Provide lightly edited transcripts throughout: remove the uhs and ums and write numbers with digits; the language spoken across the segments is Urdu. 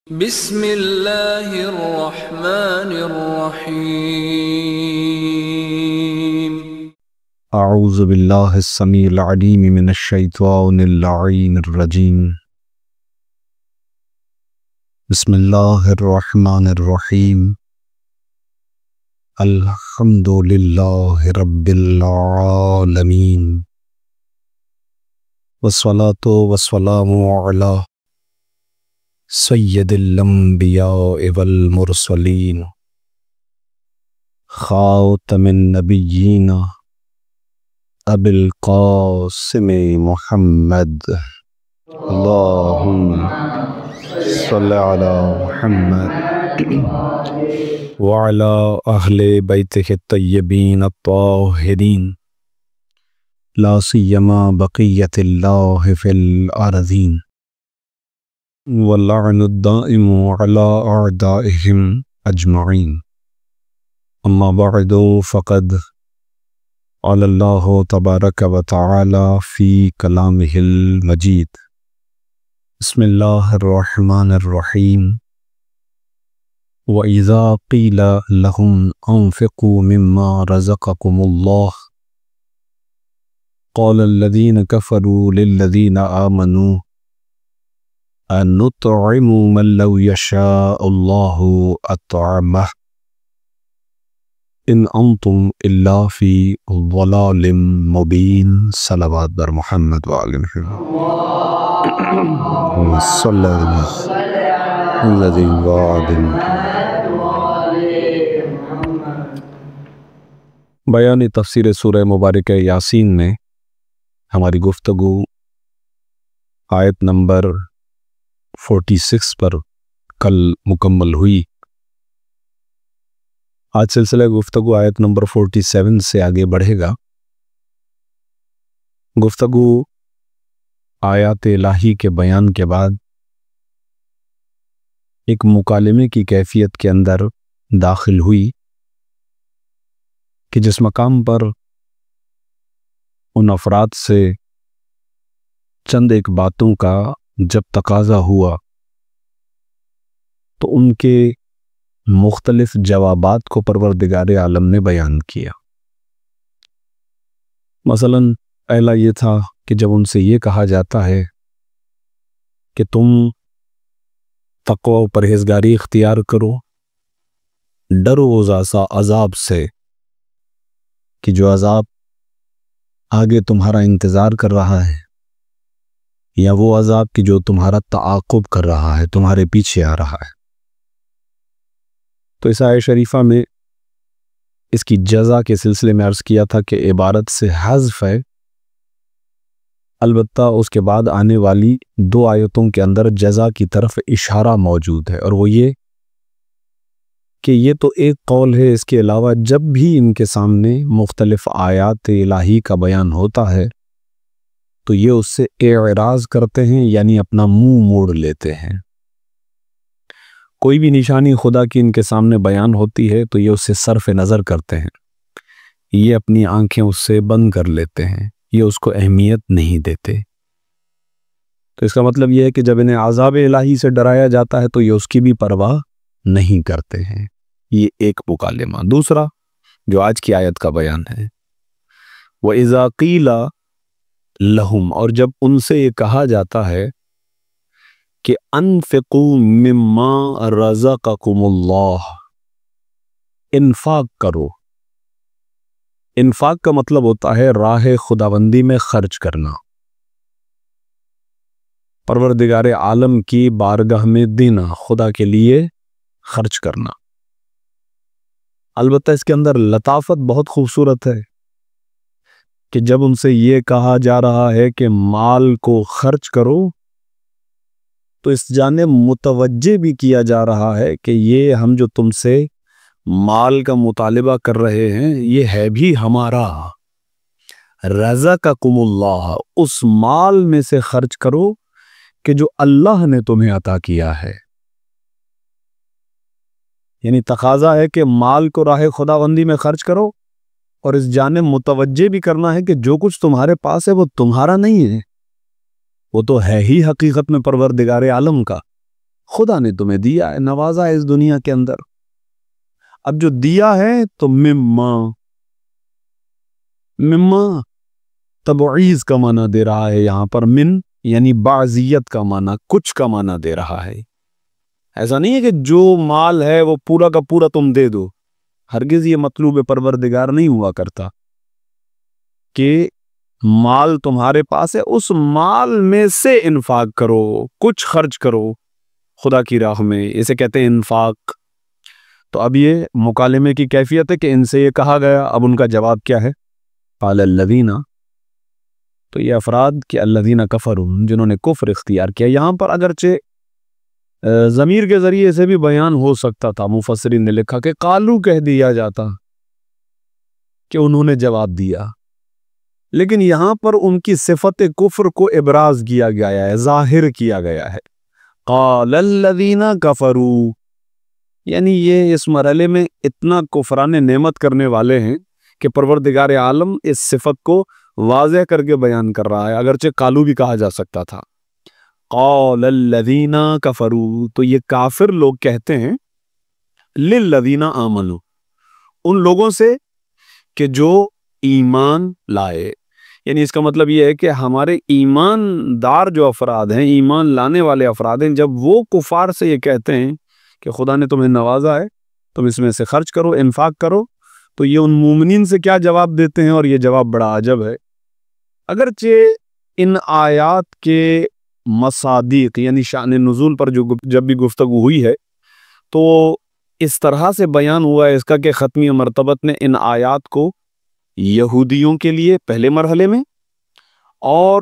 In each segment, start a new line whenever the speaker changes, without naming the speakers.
بسم اللہ الرحمن الرحیم۔
اعوذ باللہ السمیع العلیم من الشیطان اللعین الرجیم۔ بسم اللہ الرحمن الرحیم۔ الحمد للہ رب العالمین، والصلاة والسلام علی سید الانبیاء والمرسلین، خاتم النبیین ابی القاسم محمد، اللہم صلی علی محمد وعلی اہل بیتہ الطیبین الطاہرین، لا سیما بقیۃ اللہ فی الارضین، واللعن الدائم علی اعدائہم اجمعین۔ اما بعد فقد قال اللہ تبارک و تعالی فی کلامہ المجید، بسم اللہ الرحمن الرحیم۔ وَإِذَا قِيلَ لَهُمْ أَنفِقُوا مِمَّا رَزَقَكُمُ اللَّهُ قَالَ الَّذِينَ كَفَرُوا لِلَّذِينَ آمَنُوا أَنُطْعِمُ مَن لَّوْ يَشَاءُ اللَّهُ أَطْعَمَهُ إِنْ أَنْتُمْ إِلَّا فِي ضَلَالٍ مُبِينٍ۔ صلوات بر محمد وآل محمد صلی اللہ علیہ وآلہ۔ بیان تفسیر سورہ مبارکہ یاسین میں ہماری گفتگو آیت نمبر 46 پر کل مکمل ہوئی۔ آج سلسلہ گفتگو آیت نمبر 47 سے آگے بڑھے گا۔ گفتگو آیات الہی کے بیان کے بعد ایک مکالمے کی کیفیت کے اندر داخل ہوئی کہ جس مقام پر ان افراد سے چند ایک باتوں کا جب تقاضا ہوا تو ان کے مختلف جوابات کو پروردگار عالم نے بیان کیا۔ مثلا پہلا یہ تھا کہ جب ان سے یہ کہا جاتا ہے کہ تم تقوی و پرہیزگاری اختیار کرو، ڈرو اس عذاب سے کہ جو عذاب آگے تمہارا انتظار کر رہا ہے، یا وہ عذاب کی جو تمہارا تعاقب کر رہا ہے، تمہارے پیچھے آ رہا ہے۔ تو اس آیت شریفہ میں اس کی جزا کے سلسلے میں عرض کیا تھا کہ عبارت سے حذف ہے، البتہ اس کے بعد آنے والی دو آیتوں کے اندر جزا کی طرف اشارہ موجود ہے، اور وہ یہ کہ یہ تو ایک قول ہے، اس کے علاوہ جب بھی ان کے سامنے مختلف آیات الہی کا بیان ہوتا ہے تو یہ اس سے اعراض کرتے ہیں، یعنی اپنا منہ موڑ لیتے ہیں۔ کوئی بھی نشانی خدا کی ان کے سامنے بیان ہوتی ہے تو یہ اس سے صرف نظر کرتے ہیں، یہ اپنی آنکھیں اس سے بند کر لیتے ہیں، یہ اس کو اہمیت نہیں دیتے۔ تو اس کا مطلب یہ ہے کہ جب انہیں عذاب الہی سے ڈرایا جاتا ہے تو یہ اس کی بھی پرواہ نہیں کرتے ہیں۔ یہ ایک مکالمہ۔ دوسرا جو آج کی آیت کا بیان ہے، وَإِذَا قِيلَ لَهُمْ، اور جب ان سے یہ کہا جاتا ہے کہ انفقوا مما رزقکم اللہ، انفاق کرو۔ انفاق کا مطلب ہوتا ہے راہ خداوندی میں خرچ کرنا، پروردگار عالم کی بارگاہ میں دینا، خدا کے لیے خرچ کرنا۔ البتہ اس کے اندر لطافت بہت خوبصورت ہے کہ جب ان سے یہ کہا جا رہا ہے کہ مال کو خرچ کرو تو اس جانب متوجہ بھی کیا جا رہا ہے کہ یہ ہم جو تم سے مال کا مطالبہ کر رہے ہیں یہ ہے بھی ہمارا۔ رزقکم اللہ، اس مال میں سے خرچ کرو کہ جو اللہ نے تمہیں عطا کیا ہے۔ یعنی تقاضا ہے کہ مال کو راہ خداوندی میں خرچ کرو، اور اس جانب متوجہ بھی کرنا ہے کہ جو کچھ تمہارے پاس ہے وہ تمہارا نہیں ہے، وہ تو ہے ہی حقیقت میں پروردگار عالم کا۔ خدا نے تمہیں دیا ہے، نوازا ہے اس دنیا کے اندر. اب جو دیا ہے تو مما تبعیض کا معنی دے رہا ہے یہاں پر. من یعنی بعضیت کا معنی، کچھ کا معنی دے رہا ہے. ایسا نہیں ہے کہ جو مال ہے وہ پورا کا پورا تم دے دو. ہرگز یہ مطلوب پروردگار نہیں ہوا کرتا کہ مال تمہارے پاس ہے اس مال میں سے انفاق کرو، کچھ خرچ کرو خدا کی راہ میں، اسے کہتے ہیں انفاق. تو اب یہ مکالمے کی کیفیت ہے کہ ان سے یہ کہا گیا. اب ان کا جواب کیا ہے؟ قال الذین، تو یہ افراد کہ الذین کفروا، جنہوں نے کفر اختیار کیا. یہاں پر اگرچہ ضمیر کے ذریعے سے بھی بیان ہو سکتا تھا، مفسرین نے لکھا کہ قالو کہہ دیا جاتا کہ انہوں نے جواب دیا، لیکن یہاں پر ان کی صفت کفر کو ابراز کیا گیا ہے، ظاہر کیا گیا ہے. قال الذین کفروا، یعنی یہ اس مرحلے میں اتنا کفران نعمت کرنے والے ہیں کہ پروردگار عالم اس صفت کو واضح کر کے بیان کر رہا ہے، اگرچہ قالو بھی کہا جا سکتا تھا. قال الذین کفروا، تو یہ کافر لوگ کہتے ہیں للذین آمنوا، ان لوگوں سے کہ جو ایمان لائے. یعنی اس کا مطلب یہ ہے کہ ہمارے ایماندار جو افراد ہیں، ایمان لانے والے افراد ہیں، جب وہ کفار سے یہ کہتے ہیں کہ خدا نے تمہیں نوازا ہے، تم اس میں سے خرچ کرو، انفاق کرو، تو یہ ان مومنین سے کیا جواب دیتے ہیں؟ اور یہ جواب بڑا عجب ہے. اگرچہ ان آیات کے مصادیق یعنی شان نزول پر جب بھی گفتگو ہوئی ہے تو اس طرح سے بیان ہوا ہے اس کا کہ ختمی مرتبت نے ان آیات کو یہودیوں کے لیے پہلے مرحلے میں اور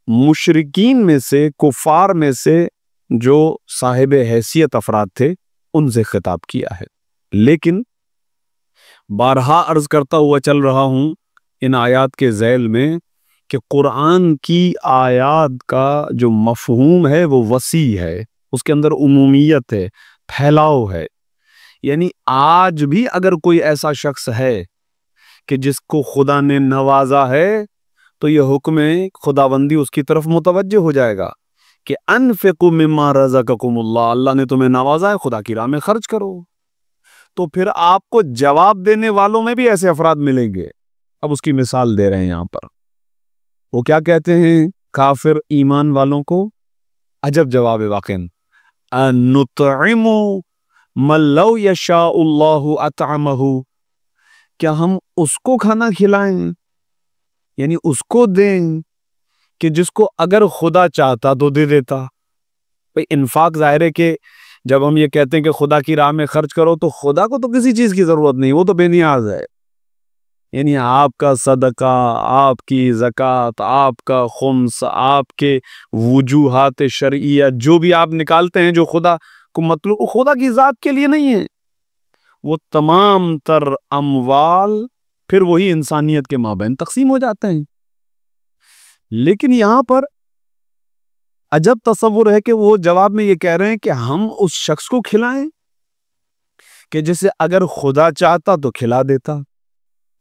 مشرکین میں سے، کفار میں سے جو صاحب حیثیت افراد تھے ان سے خطاب کیا ہے. لیکن بارہا عرض کرتا ہوا چل رہا ہوں ان آیات کے ذیل میں کہ قرآن کی آیات کا جو مفہوم ہے وہ وسیع ہے، اس کے اندر عمومیت ہے، پھیلاؤ ہے. یعنی آج بھی اگر کوئی ایسا شخص ہے کہ جس کو خدا نے نوازا ہے تو یہ حکم خداوندی اس کی طرف متوجہ ہو جائے گا کہ انفقوا مما رزقکم اللہ، اللہ نے تمہیں نوازا ہے، خدا کی راہ میں خرچ کرو. تو پھر آپ کو جواب دینے والوں میں بھی ایسے افراد ملیں گے. اب اس کی مثال دے رہے ہیں یہاں پر. وہ کیا کہتے ہیں کافر ایمان والوں کو؟ عجب جواب واقعا. نطعم من لو یشاء اللہ اطعمہ، کیا ہم اس کو کھانا کھلائیں، یعنی اس کو دیں کہ جس کو اگر خدا چاہتا تو دے دیتا. انفاق ظاہر ہے کہ جب ہم یہ کہتے ہیں کہ خدا کی راہ میں خرچ کرو تو خدا کو تو کسی چیز کی ضرورت نہیں، وہ تو بے نیاز ہے. یعنی آپ کا صدقہ، آپ کی زکوٰۃ، آپ کا خمس، آپ کے وجوہات شرعیہ جو بھی آپ نکالتے ہیں جو خدا کو مطلوب، خدا کی ذات کے لیے نہیں ہے، وہ تمام تر اموال پھر وہی انسانیت کے مابین تقسیم ہو جاتے ہیں. لیکن یہاں پر عجب تصور ہے کہ وہ جواب میں یہ کہہ رہے ہیں کہ ہم اس شخص کو کھلائیں کہ جسے اگر خدا چاہتا تو کھلا دیتا.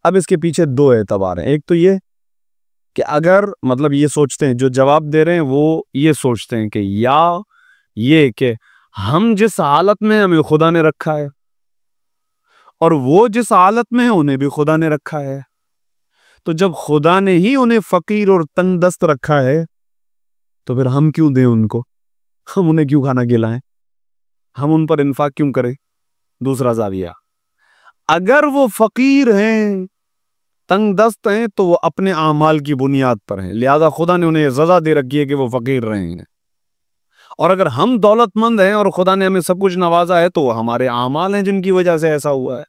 اب اس کے پیچھے دو اعتبار ہیں. ایک تو یہ کہ اگر مطلب یہ سوچتے ہیں جو جواب دے رہے ہیں وہ یہ سوچتے ہیں کہ یا یہ کہ ہم جس حالت میں ہمیں خدا نے رکھا ہے اور وہ جس حالت میں ہیں انہیں بھی خدا نے رکھا ہے، تو جب خدا نے ہی انہیں فقیر اور تنگ دست رکھا ہے تو پھر ہم کیوں دیں ان کو، ہم انہیں کیوں کھانا کھلائیں، ہم ان پر انفاق کیوں کریں. دوسرا زاویہ، اگر وہ فقیر ہیں، تنگ دست ہیں، تو وہ اپنے اعمال کی بنیاد پر ہیں، لہذا خدا نے انہیں سزا دے رکھی ہے کہ وہ فقیر رہے ہیں. اور اگر ہم دولت مند ہیں اور خدا نے ہمیں سب کچھ نوازا ہے تو وہ ہمارے اعمال ہیں جن کی وجہ سے ایسا ہوا ہے.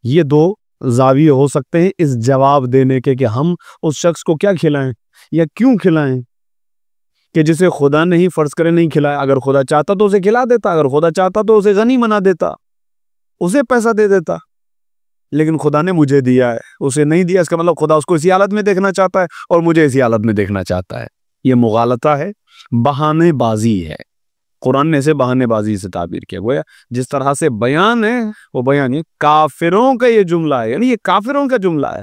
یہ دو زاویے ہو سکتے ہیں اس جواب دینے کے کہ ہم اس شخص کو کیا کھلائیں یا کیوں کھلائیں کہ جسے خدا نے ہی فرض کرے نہیں کھلایا. اگر خدا چاہتا تو اسے کھلا دیتا، اگر خدا چاہتا تو اسے غنی بنا دیتا، اسے پیسہ دے دیتا. لیکن خدا نے مجھے دیا ہے، اسے نہیں دیا، اس کا مطلب خدا اس کو اسی حالت میں دیکھنا چاہتا ہے اور مجھے اسی حالت میں دیکھنا چاہتا ہے. یہ مغالطہ ہے، بہانے بازی ہے. قرآن نے اسے بہانے بازی سے تعبیر کیا. گویا جس طرح سے بیان ہے وہ بیان ہے کافروں کا، یہ جملہ ہے، یعنی یہ کافروں کا جملہ ہے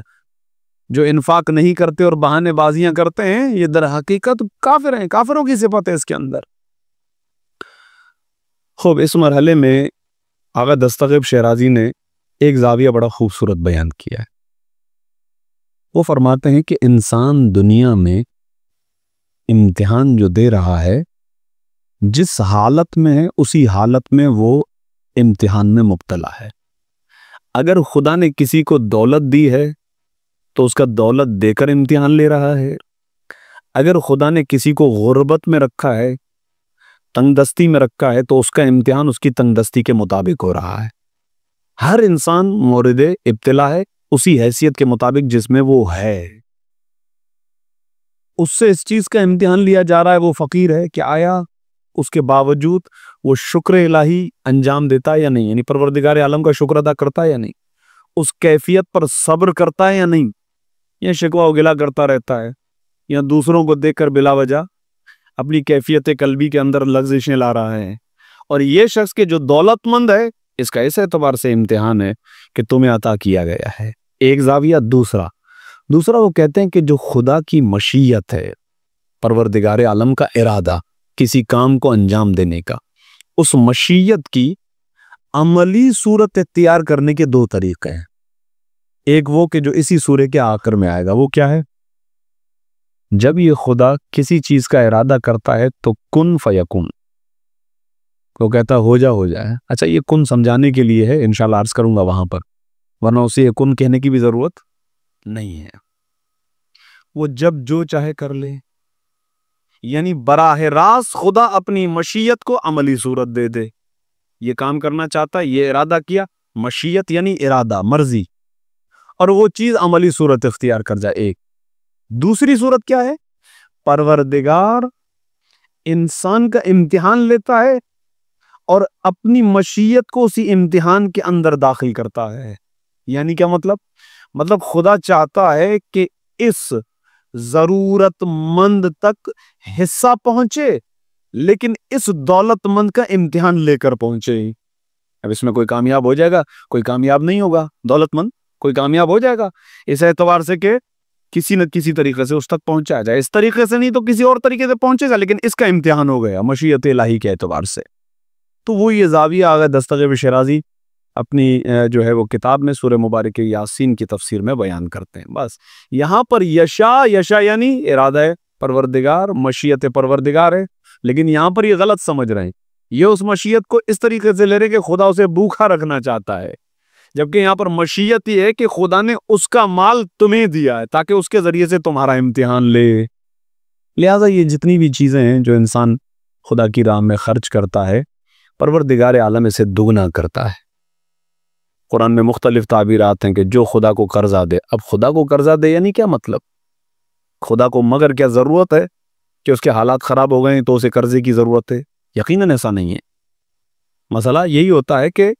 جو انفاق نہیں کرتے اور بہانے بازیاں کرتے ہیں. یہ در حقیقت کافر ہیں، کافروں کی صفت ہے اس کے اندر. خوب، اس مرحلے میں آغا دستغیب شیرازی نے ایک زاویہ بڑا خوبصورت بیان کیا ہے. وہ فرماتے ہیں کہ انسان دنیا میں امتحان جو دے رہا ہے، جس حالت میں ہے اسی حالت میں وہ امتحان میں مبتلا ہے. اگر خدا نے کسی کو دولت دی ہے تو اس کا دولت دے کر امتحان لے رہا ہے. اگر خدا نے کسی کو غربت میں رکھا ہے، تنگ دستی میں رکھا ہے، تو اس کا امتحان اس کی تنگ دستی کے مطابق ہو رہا ہے. ہر انسان مورد ابتلا ہے اسی حیثیت کے مطابق جس میں وہ ہے. اس سے اس چیز کا امتحان لیا جا رہا ہے وہ فقیر ہے کہ آیا اس کے باوجود وہ شکر الہی انجام دیتا ہے یا نہیں، یعنی پروردگار عالم کا شکر ادا کرتا ہے یا نہیں، اس کیفیت پر صبر کرتا ہے یا نہیں، یا شکوہ و گلہ کرتا رہتا ہے، یا دوسروں کو دیکھ کر بلا وجہ اپنی کیفیت قلبی کے اندر لغزشیں لا رہا ہے. اور یہ شخص کے جو دولت مند ہے، اس کا اس اعتبار سے امتحان ہے کہ تمہیں عطا کیا گیا ہے. ایک زاویہ. دوسرا وہ کہتے ہیں کہ جو خدا کی مشیت ہے، پروردگار عالم کا ارادہ کسی کام کو انجام دینے کا، اس مشیت کی عملی صورت اختیار کرنے کے دو طریقے ہیں. ایک وہ کہ جو اسی سورے کے آخر میں آئے گا، وہ کیا ہے؟ جب یہ خدا کسی چیز کا ارادہ کرتا ہے تو کن فیکن، وہ کہتا ہو جائے. اچھا، یہ کن سمجھانے کے لیے ہے، انشاءاللہ عرض کروں گا وہاں پر، ورنہ اسے یہ کن کہنے کی بھی ضرورت نہیں ہے. وہ جب جو چاہے کر لے، یعنی براہ راست خدا اپنی مشیت کو عملی صورت دے دے. یہ کام کرنا چاہتا ہے، یہ ارادہ کیا، مشیت یعنی ارادہ، مرضی، اور وہ چیز عملی صورت اختیار کر جائے. ایک دوسری صورت کیا ہے؟ پروردگار انسان کا امتحان لیتا ہے اور اپنی مشیت کو اسی امتحان کے اندر داخل کرتا ہے. یعنی کیا مطلب خدا چاہتا ہے کہ اس ضرورت مند تک حصہ پہنچے، لیکن اس دولت مند کا امتحان لے کر پہنچے. اب اس میں کوئی کامیاب ہو جائے گا، کوئی کامیاب نہیں ہوگا. دولت مند کوئی کامیاب ہو جائے گا اس اعتبار سے کہ کسی نہ کسی طریقے سے اس تک پہنچا جائے، اس طریقے سے نہیں تو کسی اور طریقے سے پہنچے گا، لیکن اس کا امتحان ہو گیا مشیت الہی کے اعتبار سے. تو وہ یہ زاویہ آغا دستغیب شیرازی اپنی جو ہے وہ کتاب میں سورہ مبارک یاسین کی تفسیر میں بیان کرتے ہیں. بس یہاں پر یشا یعنی ارادہ ہے پروردگار، مشیت پروردگار ہے، لیکن یہاں پر یہ غلط سمجھ رہے ہیں. یہ اس مشیت کو اس طریقے سے لے رہے کہ خدا اسے بھوکا رکھنا چاہتا ہے، جبکہ یہاں پر مشیت یہ ہے کہ خدا نے اس کا مال تمہیں دیا ہے تاکہ اس کے ذریعے سے تمہارا امتحان لے. لہٰذا یہ جتنی بھی چیزیں ہیں جو انسان خدا کی راہ میں خرچ کرتا ہے، پروردگار عالم اسے دگنا کرتا ہے. قرآن میں مختلف تعبیرات ہیں کہ جو خدا کو قرضہ دے. اب خدا کو قرضہ دے یعنی کیا مطلب؟ خدا کو مگر کیا ضرورت ہے کہ اس کے حالات خراب ہو گئے ہیں تو اسے قرضے کی ضرورت ہے؟ یقیناً ایسا نہیں ہے. مسئلہ یہی ہوتا ہے کہ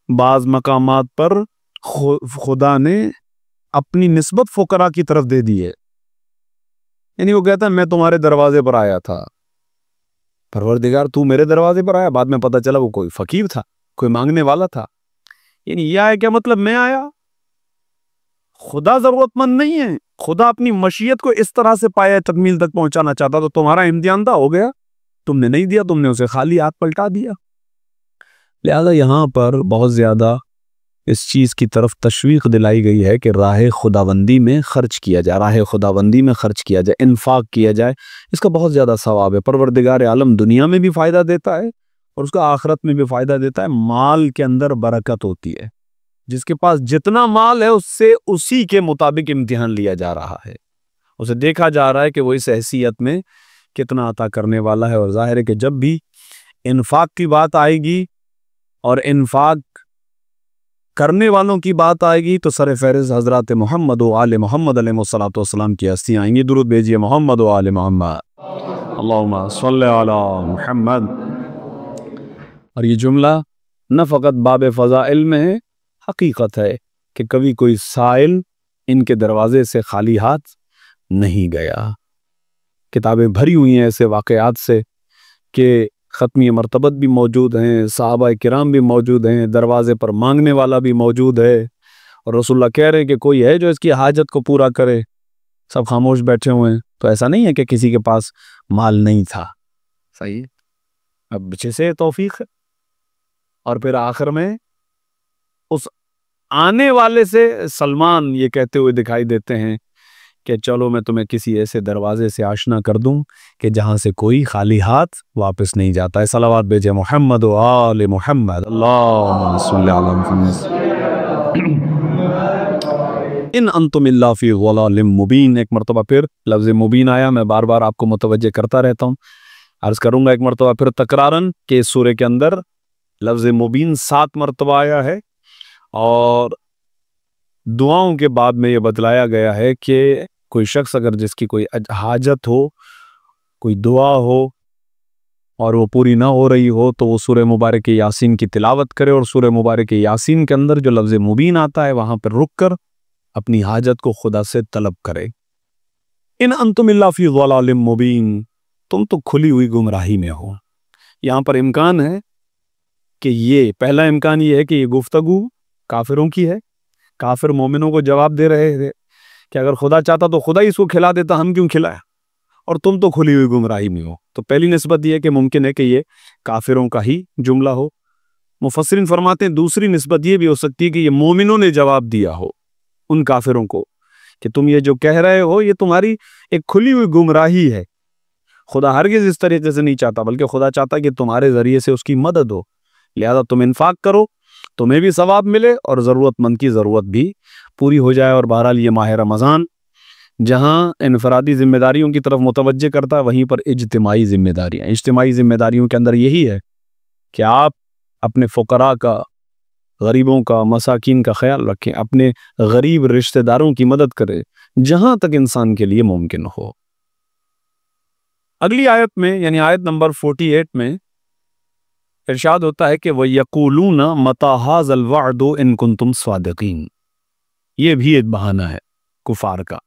بعض مقامات پر خدا نے اپنی نسبت فقراء کی طرف دے دی ہے. یعنی وہ کہتا ہے میں تمہارے دروازے پر آیا تھا. پروردگار تو میرے دروازے پر آیا، بعد میں پتہ چلا وہ کوئی فقیر تھا، کوئی مانگنے والا تھا. یعنی یہ ہے کیا مطلب میں آیا؟ خدا ضرورت مند نہیں ہے، خدا اپنی مشیت کو اس طرح سے پایا تکمیل تک پہنچانا چاہتا. تو تمہارا امتحان تھا، ہو گیا، تم نے نہیں دیا، تم نے اسے خالی ہاتھ پلٹا دیا. لہذا یہاں پر بہت زیادہ اس چیز کی طرف تشویق دلائی گئی ہے کہ راہ خداوندی میں خرچ کیا جائے، راہ خداوندی میں خرچ کیا جائے، انفاق کیا جائے. اس کا بہت زیادہ ثواب ہے. پروردگار عالم دنیا میں بھی فائدہ دیتا ہے اور اس کا آخرت میں بھی فائدہ دیتا ہے. مال کے اندر برکت ہوتی ہے. جس کے پاس جتنا مال ہے اس سے اسی کے مطابق امتحان لیا جا رہا ہے، اسے دیکھا جا رہا ہے کہ وہ اس حیثیت میں کتنا عطا کرنے والا ہے. اور ظاہر ہے کہ جب بھی انفاق کی بات آئے گی اور انفاق کرنے والوں کی بات آئے گی تو سر فہرست حضرات محمد و آل محمد علیہ الصلوۃ والسلام کی ہستیاں آئیں گی. درود بھیجیے محمد و آل محمد، اللہم صلی علی محمد. اور یہ جملہ نہ فقط باب فضائل میں ہے، حقیقت ہے کہ کبھی کوئی سائل ان کے دروازے سے خالی ہاتھ نہیں گیا. کتابیں بھری ہوئی ہیں ایسے واقعات سے کہ ختمی مرتبت بھی موجود ہیں، صحابہ کرام بھی موجود ہیں، دروازے پر مانگنے والا بھی موجود ہے، اور رسول اللہ کہہ رہے ہیں کہ کوئی ہے جو اس کی حاجت کو پورا کرے. سب خاموش بیٹھے ہوئے ہیں. تو ایسا نہیں ہے کہ کسی کے پاس مال نہیں تھا. صحیح ہے. اب بچے سے توفیق ہے، اور پھر آخر میں اس آنے والے سے سلمان یہ کہتے ہوئے دکھائی دیتے ہیں کہ چلو میں تمہیں کسی ایسے دروازے سے آشنا کر دوں کہ جہاں سے کوئی خالی ہاتھ واپس نہیں جاتا ہے۔ صلوات بھیجے محمد و آل محمد، اللہم صلی علی محمد۔ ان انتم الا فی ضلال مبین، ایک مرتبہ پھر لفظ مبین آیا، میں بار بار آپ کو متوجہ کرتا رہتا ہوں، عرض کروں گا ایک مرتبہ پھر تکرارن کہ اس سورہ کے اندر لفظ مبین 7 مرتبہ آیا ہے، اور دعاؤں کے بعد میں یہ بتلایا گیا ہے کہ کوئی شخص اگر جس کی کوئی حاجت ہو، کوئی دعا ہو اور وہ پوری نہ ہو رہی ہو، تو وہ سورہ مبارک یاسین کی تلاوت کرے، اور سورہ مبارک یاسین کے اندر جو لفظ مبین آتا ہے وہاں پر رک کر اپنی حاجت کو خدا سے طلب کرے۔ ان انتم الا فی ضلال مبین، تم تو کھلی ہوئی گمراہی میں ہو۔ یہاں پر امکان ہے کہ یہ پہلا امکان یہ ہے کہ یہ گفتگو کافروں کی ہے، کافر مومنوں کو جواب دے رہے تھے کہ اگر خدا چاہتا تو خدا ہی اس کو کھلا دیتا، ہم کیوں کھلایا، اور تم تو کھلی ہوئی گمراہی میں ہو۔ تو پہلی نسبت یہ ہے کہ ممکن ہے کہ یہ کافروں کا ہی جملہ ہو۔ مفسرین فرماتے ہیں دوسری نسبت یہ بھی ہو سکتی ہے کہ یہ مومنوں نے جواب دیا ہو ان کافروں کو کہ تم یہ جو کہہ رہے ہو یہ تمہاری ایک کھلی ہوئی گمراہی ہے، خدا ہرگز اس طریقے سے نہیں چاہتا، بلکہ خدا چاہتا کہ تمہارے ذریعے سے اس کی مدد ہو، لہذا تم انفاق کرو، تمہیں بھی ثواب ملے اور ضرورت مند کی ضرورت بھی پوری ہو جائے۔ اور بہرحال یہ ماہ رمضان جہاں انفرادی ذمہ داریوں کی طرف متوجہ کرتا ہے، وہیں پر اجتماعی ذمہ داریوں کے اندر یہی ہے کہ آپ اپنے فقراء کا، غریبوں کا، مساکین کا خیال رکھیں، اپنے غریب رشتہ داروں کی مدد کریں جہاں تک انسان کے لیے ممکن ہو۔ اگلی آیت میں یعنی آیت نمبر 48 میں ارشاد ہوتا ہے کہ وَيَقُولُونَ مَتَى هَذَا الْوَعْدُ إِن كُنتُمْ صَادِقِينَ، یہ بھی ایک بہانہ ہے کفار کا،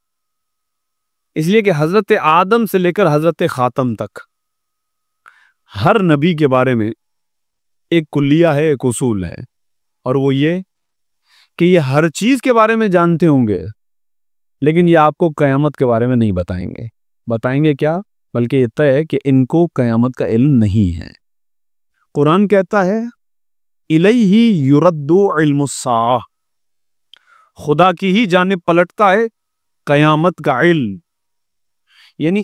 اس لیے کہ حضرت آدم سے لے کر حضرت خاتم تک ہر نبی کے بارے میں ایک کلیہ ہے، ایک اصول ہے، اور وہ یہ کہ یہ ہر چیز کے بارے میں جانتے ہوں گے، لیکن یہ آپ کو قیامت کے بارے میں نہیں بتائیں گے کیا، بلکہ یہ طے ہے کہ ان کو قیامت کا علم نہیں ہے۔ قرآن کہتا ہے الیہ یرد علم الساعہ، خدا کی ہی جانب پلٹتا ہے قیامت کا علم، یعنی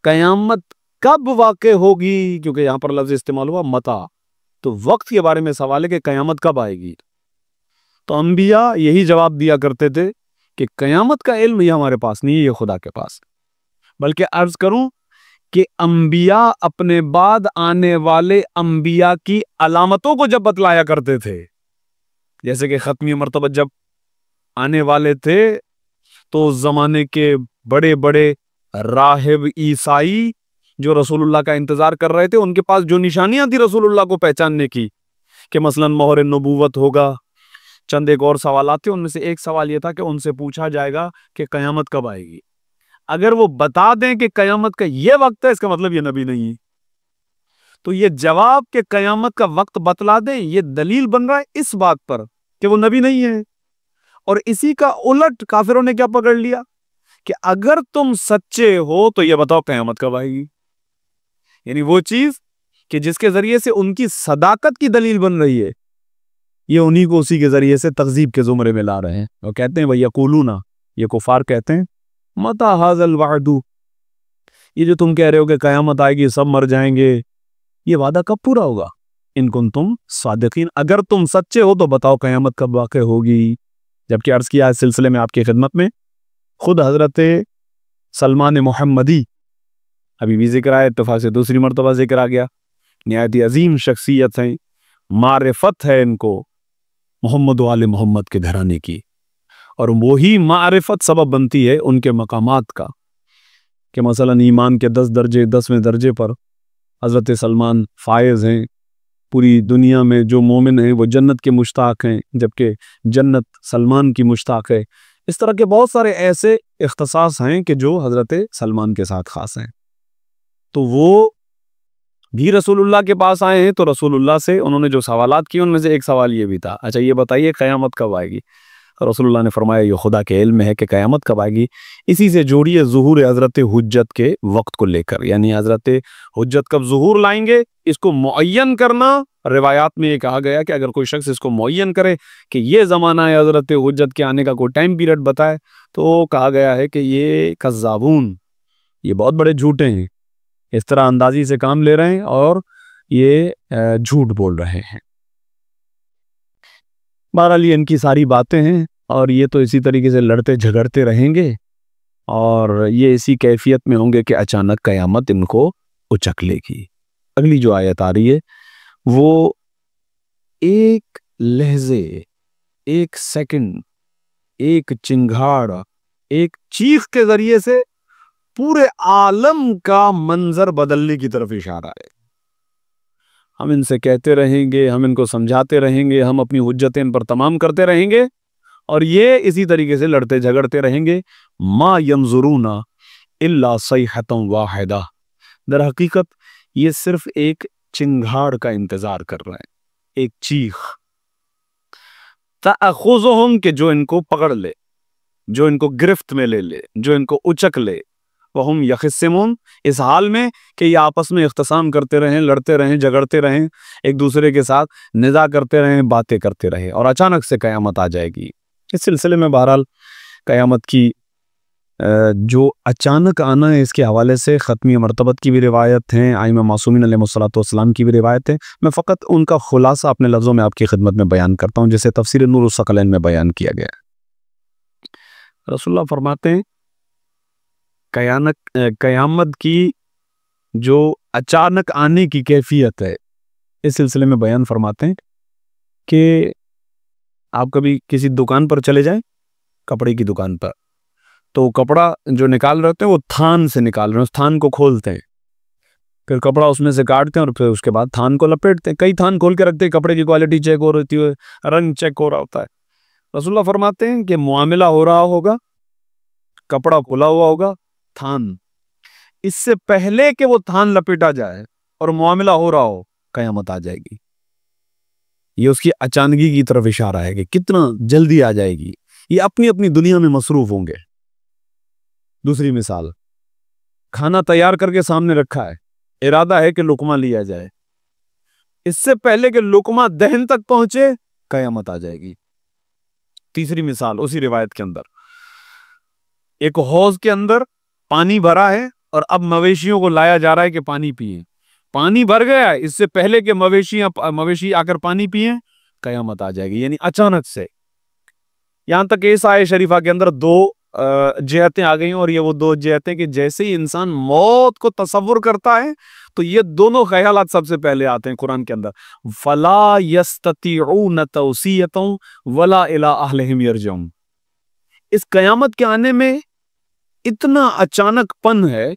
قیامت کب واقع ہوگی، کیونکہ یہاں پر لفظ استعمال ہوا متا، تو وقت کے بارے میں سوال ہے کہ قیامت کب آئے گی۔ تو انبیاء یہی جواب دیا کرتے تھے کہ قیامت کا علم یہ ہمارے پاس نہیں ہے، یہ خدا کے پاس، بلکہ عرض کروں کہ انبیاء اپنے بعد آنے والے انبیاء کی علامتوں کو جب بتلایا کرتے تھے، جیسے کہ ختمی مرتبہ جب آنے والے تھے تو اس زمانے کے بڑے بڑے راہب عیسائی جو رسول اللہ کا انتظار کر رہے تھے، ان کے پاس جو نشانیاں تھی رسول اللہ کو پہچاننے کی کہ مثلا مہر نبوت ہوگا، چند ایک اور سوالات تھے، ان میں سے ایک سوال یہ تھا کہ ان سے پوچھا جائے گا کہ قیامت کب آئے گی، اگر وہ بتا دیں کہ قیامت کا یہ وقت ہے، اس کا مطلب یہ نبی نہیں ہے۔ تو یہ جواب کہ قیامت کا وقت بتلا دیں، یہ دلیل بن رہا ہے اس بات پر کہ وہ نبی نہیں ہے۔ اور اسی کا الٹ کافروں نے کیا پکڑ لیا کہ اگر تم سچے ہو تو یہ بتاؤ قیامت کب آئے گی، یعنی وہ چیز کہ جس کے ذریعے سے ان کی صداقت کی دلیل بن رہی ہے، یہ انہی کو اسی کے ذریعے سے تکذیب کے زمرے میں لا رہے ہیں، اور کہتے ہیں وَيَقُولُونَ، یہ کفار کہتے ہیں مَتَى هَذَا الْوَعْدُ، یہ جو تم کہہ رہے ہو کہ قیامت آئے گی، سب مر جائیں گے، یہ وعدہ کب پورا ہوگا؟ ان کنتم صادقین، اگر تم سچے ہو تو بتاؤ قیامت کب واقع ہوگی۔ جبکہ عرض کیا اس سلسلے میں آپ کی خدمت میں خود حضرت سلمان محمدی ابھی بھی ذکر آیا، اتفاق سے دوسری مرتبہ ذکر آ گیا، نہایت عظیم شخصیت ہیں، معرفت ہے ان کو محمد و آل محمد کے گھرانے کی، اور وہی معرفت سبب بنتی ہے ان کے مقامات کا، کہ مثلا ایمان کے 10ویں درجے پر حضرت سلمان فائز ہیں، پوری دنیا میں جو مومن ہیں وہ جنت کے مشتاق ہیں، جبکہ جنت سلمان کی مشتاق ہے۔ اس طرح کے بہت سارے ایسے اختصاص ہیں کہ جو حضرت سلمان کے ساتھ خاص ہیں، تو وہ بھی رسول اللہ کے پاس آئے ہیں، تو رسول اللہ سے انہوں نے جو سوالات کیے ان میں سے ایک سوال یہ بھی تھا، اچھا یہ بتائیے قیامت کب آئے گی؟ رسول اللہ نے فرمایا یہ خدا کے علم میں ہے کہ قیامت کب آئے گی. اسی سے جوڑیے ظہور حضرت حجت کے وقت کو لے کر، یعنی حضرت حجت کب ظہور لائیں گے اس کو معین کرنا. روایات میں یہ کہا گیا کہ اگر کوئی شخص اس کو معین کرے کہ یہ زمانہ ہے حضرت حجت کے آنے کا، کوئی ٹائم پیریڈ بتائے، تو کہا گیا ہے کہ یہ کذابون، یہ بہت بڑے جھوٹے ہیں، اس طرح اندازی سے کام لے رہے ہیں اور یہ جھوٹ بول رہے ہیں. بہرحال یہ ان کی ساری باتیں ہیں اور یہ تو اسی طریقے سے لڑتے جھگڑتے رہیں گے اور یہ اسی کیفیت میں ہوں گے کہ اچانک قیامت ان کو اچک لے گی. اگلی جو آیت آ رہی ہے وہ ایک لہجے، ایک سیکنڈ، ایک چنگھاڑ، ایک چیخ کے ذریعے سے پورے عالم کا منظر بدلنے کی طرف اشارہ ہے. ہم ان سے کہتے رہیں گے، ہم ان کو سمجھاتے رہیں گے، ہم اپنی حجتیں ان پر تمام کرتے رہیں گے اور یہ اسی طریقے سے لڑتے جھگڑتے رہیں گے. ما ینظرون الا صیحۃ واحدہ، در حقیقت یہ صرف ایک چنگھاڑ کا انتظار کر رہے ہیں، ایک چیخ. تأخذہم، کہ جو ان کو پکڑ لے، جو ان کو گرفت میں لے لے، جو ان کو اچک لے. وہم یخصمون، اس حال میں کہ یہ آپس میں اختصام کرتے رہیں، لڑتے رہیں، جھگڑتے رہیں، ایک دوسرے کے ساتھ نزاع کرتے رہیں، باتیں کرتے رہیں اور اچانک سے قیامت آ جائے گی. اس سلسلے میں بہرحال قیامت کی جو اچانک آنا ہے اس کے حوالے سے ختمی مرتبت کی بھی روایت ہیں، ائمہ معصومین علیہ الصلوۃ والسلام کی بھی روایت ہے. میں فقط ان کا خلاصہ اپنے لفظوں میں آپ کی خدمت میں بیان کرتا ہوں جسے تفسیر نور الثقلین میں بیان کیا گیا ہے. رسول اللہ فرماتے ہیں قیامت کی جو اچانک آنے کی کیفیت ہے اس سلسلے میں بیان فرماتے ہیں کہ آپ کبھی کسی دکان پر چلے جائیں، کپڑے کی دکان پر، تو کپڑا جو نکال رہے ہوتے ہیں وہ تھان سے نکال رہے ہیں، اس تھان کو کھولتے ہیں، پھر کپڑا اس میں سے کاٹتے ہیں اور پھر اس کے بعد تھان کو لپیٹتے ہیں. کئی تھان کھول کے رکھتے ہیں، کپڑے کی کوالٹی چیک ہو رہی ہے، رنگ چیک ہو رہا ہوتا ہے. رسول اللہ فرماتے ہیں کہ معاملہ ہو رہا ہوگا، کپڑا کھلا ہوا ہوگا، تھان، اس سے پہلے کہ وہ تھان لپیٹا جائے اور معاملہ ہو رہا ہو قیامت آ جائے گی. یہ اس کی اچانگی کی طرف اشارہ ہے کہ کتنا جلدی آ جائے گی. یہ اپنی اپنی دنیا میں مصروف ہوں گے. دوسری مثال، کھانا تیار کر کے سامنے رکھا ہے، ارادہ ہے کہ لقمہ لیا جائے، اس سے پہلے کہ لقمہ دہن تک پہنچے قیامت آ جائے گی. تیسری مثال اسی روایت کے اندر، ایک حوض کے اندر پانی بھرا ہے اور اب مویشیوں کو لایا جا رہا ہے کہ پانی پیئیں. پانی بھر گیا ہے، اس سے پہلے کہ مویشی آ کر پانی پیئیں قیامت آ جائے گی. یعنی اچانک سے. یہاں تک کہ اس آیت شریفہ کے اندر دو جہتیں آ گئی ہیں اور یہ وہ دو جہتیں کہ جیسے ہی انسان موت کو تصور کرتا ہے تو یہ دونوں خیالات سب سے پہلے آتے ہیں قرآن کے اندر. فَلَا يَسْتَطِيعُونَ تَوْصِيَةً وَلَا إِلَىٰ أَهْلِهِمْ يَرْجِعُونَ. اس قیامت کے آنے میں اتنا اچانک پن ہے،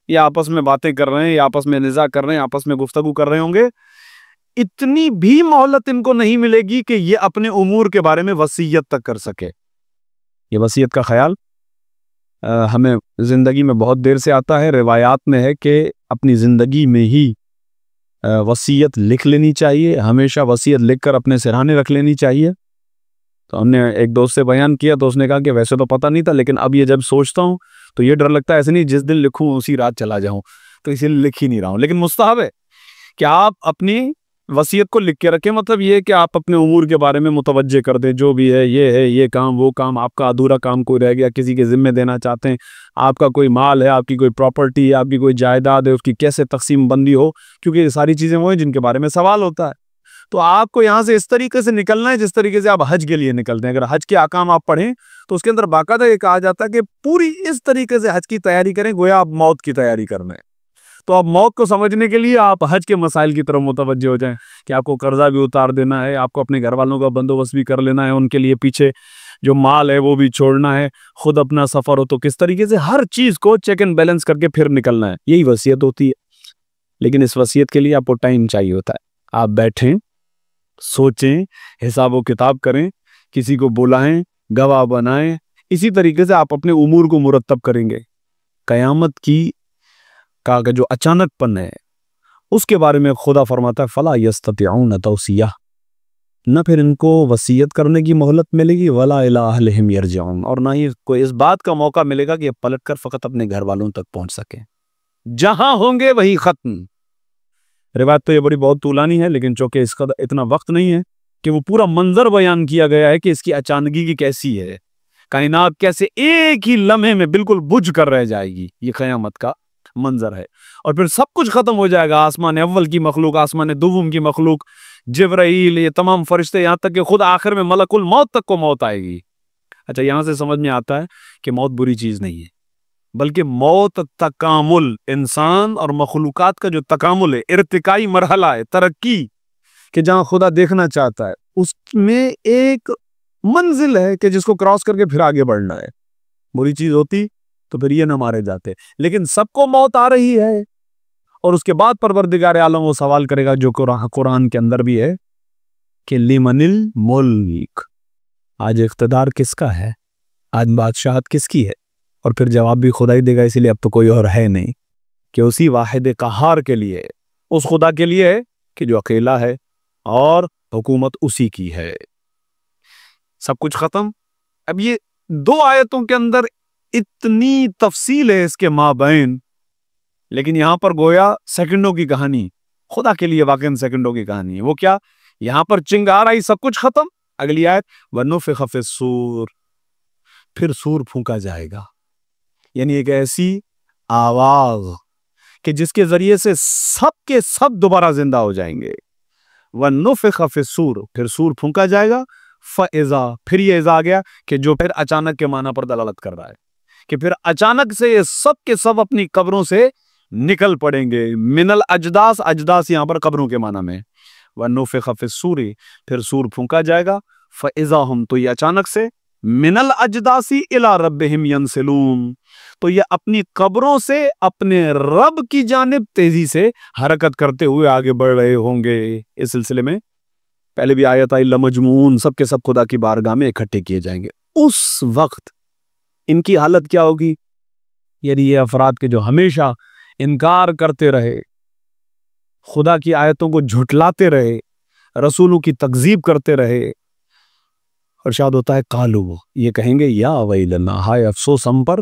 یہ آپس میں باتیں کر رہے ہیں، یہ آپس میں نزاع کر رہے ہیں، آپس میں گفتگو کر رہے ہوں گے، اتنی بھی مہلت ان کو نہیں ملے گی کہ یہ اپنے امور کے بارے میں وصیت تک کر سکے. یہ وصیت کا خیال ہمیں زندگی میں بہت دیر سے آتا ہے. روایات میں ہے کہ اپنی زندگی میں ہی وصیت لکھ لینی چاہیے، ہمیشہ وصیت لکھ کر اپنے سرہانے رکھ لینی چاہیے. تو ہم نے ایک دوست سے بیان کیا تو اس نے کہا کہ ویسے تو پتہ نہیں تھا، لیکن اب یہ جب سوچتا ہوں تو یہ ڈر لگتا ہے ایسے نہیں جس دن لکھوں اسی رات چلا جاؤں، تو اسی لیے لکھ ہی نہیں رہا ہوں. لیکن مستحب ہے کہ آپ اپنی وصیت کو لکھ کے رکھیں. مطلب یہ کہ آپ اپنے امور کے بارے میں متوجہ کر دیں، جو بھی ہے، یہ کام، وہ کام، آپ کا ادھورا کام کوئی رہ گیا، کسی کے ذمہ دینا چاہتے ہیں، آپ کا کوئی مال ہے، آپ کی کوئی پراپرٹی ہے، آپ کی کوئی جائیداد ہے، اس کی کیسے تقسیم بندی ہو، کیونکہ یہ ساری چیزیں وہ ہیں جن کے بارے میں سوال ہوتا ہے. تو آپ کو یہاں سے اس طریقے سے نکلنا ہے جس طریقے سے آپ حج کے لیے نکلتے ہیں. اگر حج کے احکام آپ پڑھیں تو اس کے اندر باقاعدہ یہ کہا جاتا ہے کہ پوری اس طریقے سے حج کی تیاری کریں گویا آپ موت کی تیاری کر رہے ہیں. تو آپ موت کو سمجھنے کے لیے آپ حج کے مسائل کی طرف متوجہ ہو جائیں کہ آپ کو قرضہ بھی اتار دینا ہے، آپ کو اپنے گھر والوں کا بندوبست بھی کر لینا ہے، ان کے لیے پیچھے جو مال ہے وہ بھی چھوڑنا ہے، خود اپنا سفر ہو، تو کس طریقے سے ہر چیز کو چیک اینڈ بیلنس کر کے پھر نکلنا ہے. یہی وصیت ہوتی ہے. لیکن اس وصیت کے لیے آپ کو ٹائم چاہیے ہوتا ہے. آپ بیٹھیں، سوچیں، حساب و کتاب کریں، کسی کو بلائیں، گواہ بنائیں، اسی طریقے سے آپ اپنے امور کو مرتب کریں گے. قیامت کی کا جو اچانک پن ہے اس کے بارے میں خدا فرماتا ہے فَلَا يَسْتَطِعُونَ تَوْصِيَةً، نہ پھر ان کو وصیت کرنے کی مہلت ملے گی، ولا الی اہلہم یرجعون، اور نہ ہی کوئی اس بات کا موقع ملے گا کہ یہ پلٹ کر فقط اپنے گھر والوں تک پہنچ سکیں، جہاں ہوں گے وہی ختم۔ روایت تو یہ بڑی بہت طولانی ہے، لیکن چونکہ اس کا اتنا وقت نہیں ہے کہ وہ پورا منظر بیان کیا گیا ہے کہ اس کی اچانگی کی کیسی ہے، کائنات کیسے ایک ہی لمحے میں بالکل بجھ کر رہ جائے گی، یہ قیامت کا منظر ہے، اور پھر سب کچھ ختم ہو جائے گا، آسمان اول کی مخلوق، آسمان دوم کی مخلوق، جبرائیل، یہ تمام فرشتے، یہاں تک کہ خود آخر میں ملک الموت تک کو موت آئے گی۔ اچھا، یہاں سے سمجھ میں آتا ہے کہ موت بری چیز نہیں ہے، بلکہ موت تکامل، انسان اور مخلوقات کا جو تکامل ہے، ارتقائی مرحلہ ہے، ترقی، کہ جہاں خدا دیکھنا چاہتا ہے اس میں ایک منزل ہے کہ جس کو کراس کر کے پھر آگے بڑھنا ہے۔ بری چیز ہوتی تو پھر یہ نہ مارے جاتے، لیکن سب کو موت آ رہی ہے، اور اس کے بعد پروردگار عالم وہ سوال کرے گا جو قرآن کے اندر بھی ہے کہ لمن الملک، آج اقتدار کس کا ہے، آج بادشاہت کس کی ہے، اور پھر جواب بھی خدا ہی دے گا، اسی لیے اب تو کوئی اور ہے نہیں، کہ اسی واحد قہار کے لیے، اس خدا کے لیے ہے کہ جو اکیلا ہے اور حکومت اسی کی ہے۔ سب کچھ ختم۔ اب یہ دو آیتوں کے اندر اتنی تفصیل ہے اس کے مابین، لیکن یہاں پر گویا سیکنڈوں کی کہانی، خدا کے لیے واقعاً سیکنڈوں کی کہانی ہے۔ وہ کیا؟ یہاں پر چنگار آئی، سب کچھ ختم۔ اگلی آیت وَنُفِخَ فِي الصُّورِ، پھر سور پھونکا جائے گا، یعنی ایک ایسی آواز کہ جس کے ذریعے سے سب کے سب دوبارہ زندہ ہو جائیں گے۔ وَنُفِخَ فِي الصُّورِ، پھر سور پھونکا جائے گا، فَإِذَا، پھر یہ اذا آ گیا کہ جو پھر اچانک کے معنی پر دلالت کر رہا ہے کہ پھر اچانک سے یہ سب کے سب اپنی قبروں سے نکل پڑیں گے۔ من الاجداث، اجداث یہاں پر قبروں کے معنی میں، وَنُفِخَ فِي الصُّورِ، پھر سور پھونکا جائے گا، فَإِذَا هُمْ، تو یہ اچانک سے، من الاجداث الى ربهم ينسلون، تو یہ اپنی قبروں سے اپنے رب کی جانب تیزی سے حرکت کرتے ہوئے آگے بڑھ رہے ہوں گے۔ اس سلسلے میں پہلے بھی آیت آئی لمجموعون، سب کے سب خدا کی بارگاہ میں اکٹھے کیے جائیں گے۔ اس وقت ان کی حالت کیا ہوگی؟ یعنی یہ افراد کے جو ہمیشہ انکار کرتے رہے، خدا کی آیتوں کو جھٹلاتے رہے، رسولوں کی تکذیب کرتے رہے، ارشاد ہوتا ہے قالو، یہ کہیں گے یا ویلنا، ہائے افسوس ہم پر،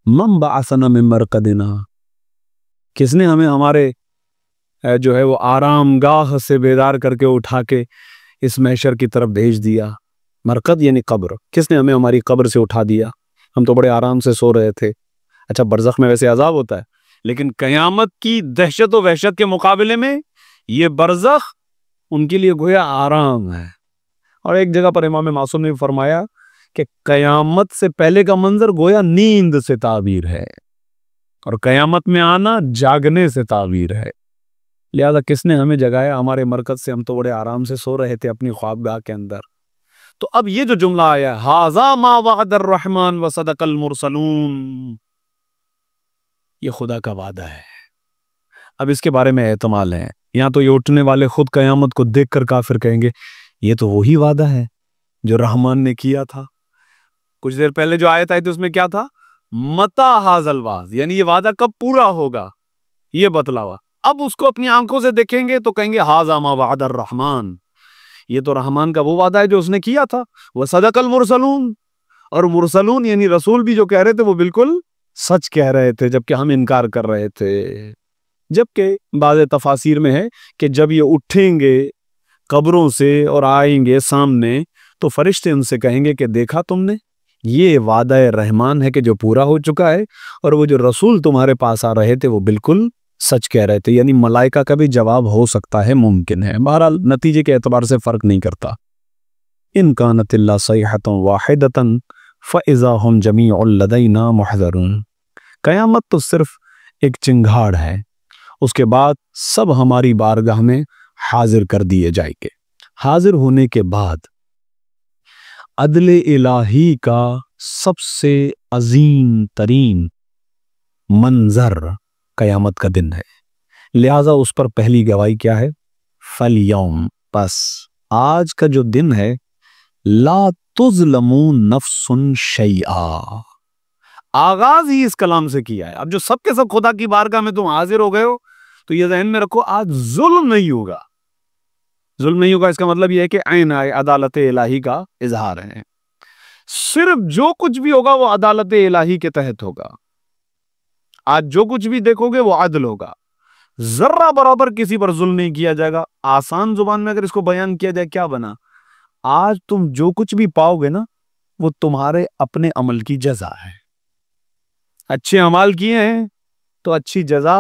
من بعثنا من مرقدنا، کس نے ہمیں ہمارے جو ہے وہ آرام گاہ سے بیدار کر کے اٹھا کے اس محشر کی طرف بھیج دیا۔ مرقد یعنی قبر، کس نے ہمیں ہماری قبر سے اٹھا دیا؟ ہم تو بڑے آرام سے سو رہے تھے۔ اچھا، برزخ میں ویسے عذاب ہوتا ہے، لیکن قیامت کی دہشت و وحشت کے مقابلے میں یہ برزخ ان کے لیے گویا آرام ہے۔ اور ایک جگہ پر امام معصوم نے فرمایا کہ قیامت سے پہلے کا منظر گویا نیند سے تعبیر ہے، اور قیامت میں آنا جاگنے سے تعبیر ہے۔ لہذا کس نے ہمیں جگایا ہمارے مرکز سے؟ ہم تو بڑے آرام سے سو رہے تھے اپنی خوابگاہ کے اندر۔ تو اب یہ جو جملہ آیا ھذا ما وعد الرحمن وصدق المرسلون، یہ خدا کا وعدہ ہے۔ اب اس کے بارے میں احتمال ہے، یہاں تو یہ اٹھنے والے خود قیامت کو دیکھ کر کافر کہیں گے یہ تو وہی وعدہ ہے جو رحمان نے کیا تھا۔ کچھ دیر پہلے جو آیت آئی تھی اس میں کیا تھا؟ متی ھذا الوعد، یعنی یہ وعدہ کب پورا ہوگا یہ بتلاوا۔ اب اس کو اپنی آنکھوں سے دیکھیں گے تو کہیں گے ھذا ما وعد الرحمن، یہ تو رحمان کا وہ وعدہ ہے جو اس نے کیا تھا۔ وصدق المرسلون، اور مرسلون یعنی رسول بھی جو کہہ رہے تھے وہ بالکل سچ کہہ رہے تھے، جبکہ ہم انکار کر رہے تھے۔ جبکہ بعض تفاسیر میں ہے کہ جب یہ اٹھیں گے قبروں سے اور آئیں گے سامنے تو فرشتے ان سے کہیں گے کہ دیکھا تم نے، یہ وعدہ رحمان ہے کہ جو پورا ہو چکا ہے، اور وہ جو رسول تمہارے پاس آ رہے تھے وہ بالکل سچ کہہ رہے تھے۔ یعنی ملائکہ کا بھی جواب ہو سکتا ہے، ممکن ہے، بہرحال نتیجے کے اعتبار سے فرق نہیں کرتا۔ ان کانت الا صیحۃ واحدۃ فاذا هم جميع لدینا محضرون، قیامت تو صرف ایک چنگھاڑ ہے، اس کے بعد سب ہماری بارگاہ میں حاضر کر دیے جائیں گے۔ حاضر ہونے کے بعد عدل الہی کا سب سے عظیم ترین منظر قیامت کا دن ہے، لہذا اس پر پہلی گواہی کیا ہے؟ فَالْيَوْمَ، پس آج کا جو دن ہے، لا تظلمون نفس شیئا، آغاز ہی اس کلام سے کیا ہے۔ اب جو سب کے سب خدا کی بارگاہ میں تم حاضر ہو گئے ہو تو یہ ذہن میں رکھو آج ظلم نہیں ہوگا، ظلم نہیں ہوگا اس کا مطلب یہ ہے کہ عین عدالت الہی کا اظہار ہے. صرف جو کچھ بھی ہوگا وہ عدالت الہی کے تحت ہوگا. آج جو کچھ بھی دیکھو گے وہ عدل ہوگا. ذرہ برابر کسی پر ظلم نہیں کیا جائے گا. آسان زبان میں اگر اس کو بیان کیا جائے کیا بنا؟ آج تم جو کچھ بھی پاؤ گے نا وہ تمہارے اپنے عمل کی جزا ہے. اچھے اعمال کیے ہیں تو اچھی جزا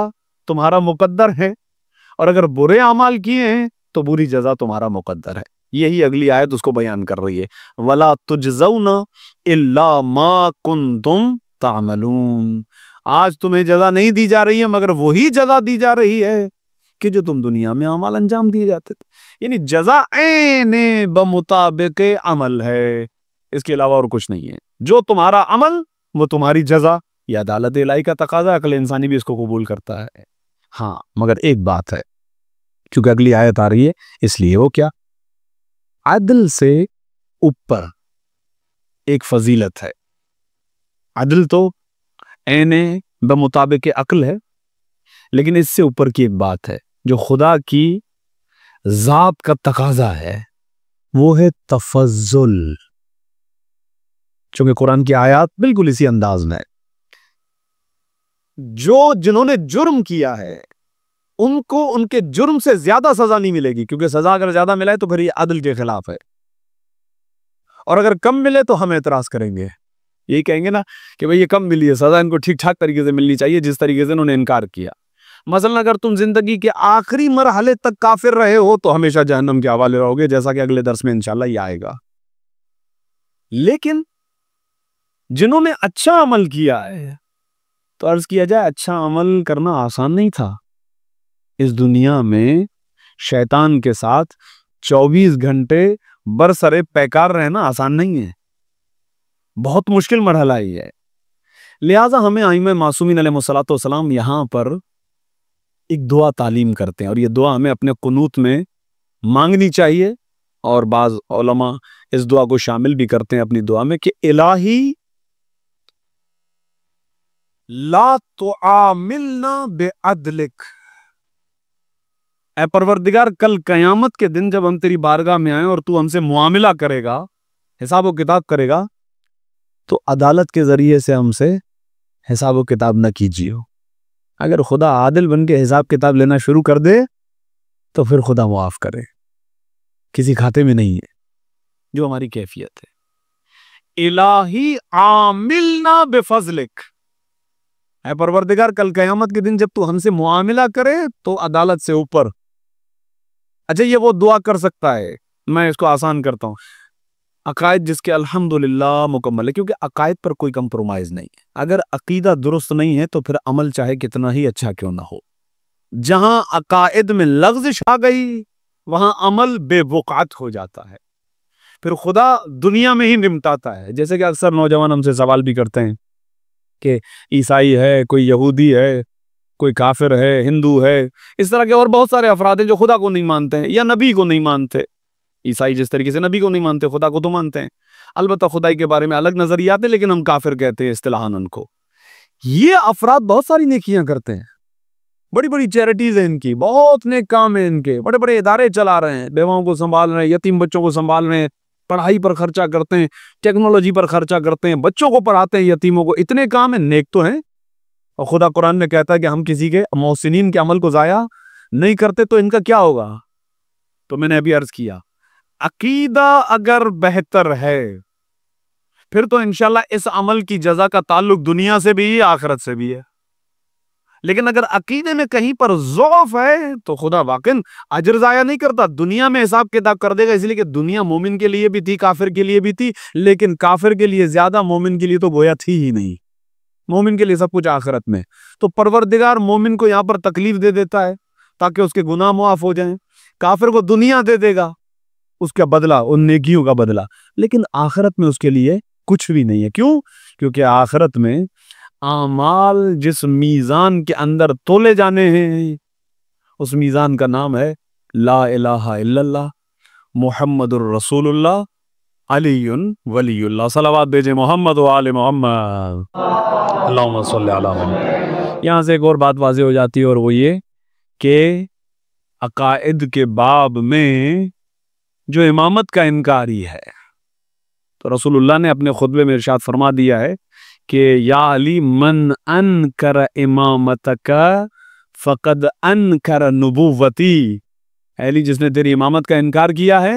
تمہارا مقدر ہے، اور اگر برے اعمال کیے ہیں تو بری جزا تمہارا مقدر ہے. یہی اگلی آیت اس کو بیان کر رہی ہے. وَلَا تُجْزَوْنَ إِلَّا مَا كُنْتُمْ تَعْمَلُونَ. آج تمہیں جزا نہیں دی جا رہی ہے مگر وہی جزا دی جا رہی ہے کہ جو تم دنیا میں اعمال انجام دیے جاتے تھے. یعنی جزا عین بمطابق عمل ہے، اس کے علاوہ اور کچھ نہیں ہے. جو تمہارا عمل وہ تمہاری جزا. یہ عدالت الہی کا تقاضا، عقل انسانی بھی اس کو قبول کرتا ہے. ہاں مگر ایک بات ہے، چونکہ اگلی آیت آ رہی ہے اس لیے وہ کیا؟ عدل سے اوپر ایک فضیلت ہے. عدل تو عین بمطابق عقل ہے، لیکن اس سے اوپر کی ایک بات ہے جو خدا کی ذات کا تقاضا ہے، وہ ہے تفضل. چونکہ قرآن کی آیات بالکل اسی انداز میں ہے. جنہوں نے جرم کیا ہے ان کو ان کے جرم سے زیادہ سزا نہیں ملے گی، کیونکہ سزا اگر زیادہ ملے تو پھر یہ عدل کے خلاف ہے، اور اگر کم ملے تو ہم اعتراض کریں گے. یہی کہیں گے نا کہ بھئی یہ کم ملی ہے، سزا ان کو ٹھیک ٹھاک طریقے سے ملنی چاہیے جس طریقے سے انہوں نے انکار کیا. مثلا اگر تم زندگی کے آخری مرحلے تک کافر رہے ہو تو ہمیشہ جہنم کے حوالے رہو گے، جیسا کہ اگلے درس میں انشاءاللہ یہ آئے گا. لیکن جنہوں نے اچھا عمل کیا ہے تو عرض کیا جائے اچھا عمل کرنا آسان نہیں تھا. اس دنیا میں شیطان کے ساتھ 24 گھنٹے برسرے پیکار رہنا آسان نہیں ہے، بہت مشکل مرحلہ ہی ہے. لہٰذا ہمیں ائمہ معصومین علیہ الصلوۃ والسلام یہاں پر ایک دعا تعلیم کرتے ہیں، اور یہ دعا ہمیں اپنے قنوت میں مانگنی چاہیے، اور بعض علماء اس دعا کو شامل بھی کرتے ہیں اپنی دعا میں کہ الہی لا تعاملنا بعدلک. اے پروردگار کل قیامت کے دن جب ہم تیری بارگاہ میں آئیں اور تو ہم سے معاملہ کرے گا، حساب و کتاب کرے گا، تو عدالت کے ذریعے سے ہم سے حساب و کتاب نہ کیجیے. اگر خدا عادل بن کے حساب کتاب لینا شروع کر دے تو پھر خدا معاف کرے، کسی کھاتے میں نہیں ہے، جو ہماری کیفیت ہے. الہی عاملنا بفضلک. اے پروردگار کل قیامت کے دن جب تو ہم سے معاملہ کرے تو عدالت سے اوپر. اچھا یہ وہ دعا کر سکتا ہے، میں اس کو آسان کرتا ہوں. عقائد جس کے الحمدللہ مکمل ہے، کیونکہ عقائد پر کوئی کمپرومائز نہیں ہے. اگر عقیدہ درست نہیں ہے تو پھر عمل چاہے کتنا ہی اچھا کیوں نہ ہو. جہاں عقائد میں لغزش آ گئی وہاں عمل بے وقعت ہو جاتا ہے، پھر خدا دنیا میں ہی نمٹاتا ہے. جیسے کہ اکثر نوجوان ہم سے سوال بھی کرتے ہیں کہ عیسائی ہے، کوئی یہودی ہے، کوئی کافر ہے، ہندو ہے، اس طرح کے اور بہت سارے افراد ہیں جو خدا کو نہیں مانتے ہیں یا نبی کو نہیں مانتے. عیسائی جس طریقے سے نبی کو نہیں مانتے، خدا کو تو مانتے ہیں. البتہ خدائی کے بارے میں الگ نظریات ہیں لیکن ہم کافر کہتے ہیں اصطلاحاً ان کو. یہ افراد بہت ساری نیکیاں کرتے ہیں، بڑی بڑی چیریٹیز ہیں ان کی، بہت نیک کام ہیں ان کے، بڑے بڑے ادارے چلا رہے ہیں، بیواؤں کو سنبھال رہے ہیں، یتیم بچوں کو سنبھال رہے ہیں، پڑھائی پر خرچہ کرتے ہیں، ٹیکنالوجی پر خرچہ کرتے ہیں، بچوں کو پڑھاتے ہیں، یتیموں کو. اتنے کام ہیں، نیک تو ہیں. اور خدا قرآن میں کہتا ہے کہ ہم کسی کے محسنین کے عمل کو ضائع نہیں کرتے. تو ان کا کیا ہوگا؟ تو میں نے ابھی عرض کیا عقیدہ اگر بہتر ہے پھر تو انشاءاللہ اس عمل کی جزا کا تعلق دنیا سے بھی آخرت سے بھی ہے. لیکن اگر عقیدے میں کہیں پر ضعف ہے تو خدا واقعاً اجر ضائع نہیں کرتا، دنیا میں حساب کتاب کر دے گا. اس لیے کہ دنیا مومن کے لیے بھی تھی، کافر کے لیے بھی تھی، لیکن کافر کے لیے زیادہ، مومن کے لیے تو گویا تھی ہی نہیں. مومن کے لیے سب کچھ آخرت میں. تو پروردگار مومن کو یہاں پر تکلیف دے دیتا ہے تاکہ اس کے گناہ معاف ہو جائیں. کافر کو دنیا دے دے گا اس کا بدلہ، ان نیکیوں کا بدلہ، لیکن آخرت میں اس کے لیے کچھ بھی نہیں ہے. کیوں؟ کیونکہ آخرت میں اعمال جس میزان کے اندر تولے جانے ہیں اس میزان کا نام ہے لا الہ الا اللہ محمد الرسول اللہ علی ولی اللہ. صلوات بھیجے محمد و آل محمد، اللہم صلی علی محمد. یہاں سے ایک اور بات واضح ہو جاتی ہے، اور وہ یہ کہ عقائد کے باب میں جو امامت کا انکاری ہے، تو رسول اللہ نے اپنے خطبے میں ارشاد فرما دیا ہے کہ یا علی من انکر امامتک فقد انکر نبوتی، اے علی جس نے تیری امامت کا انکار کیا ہے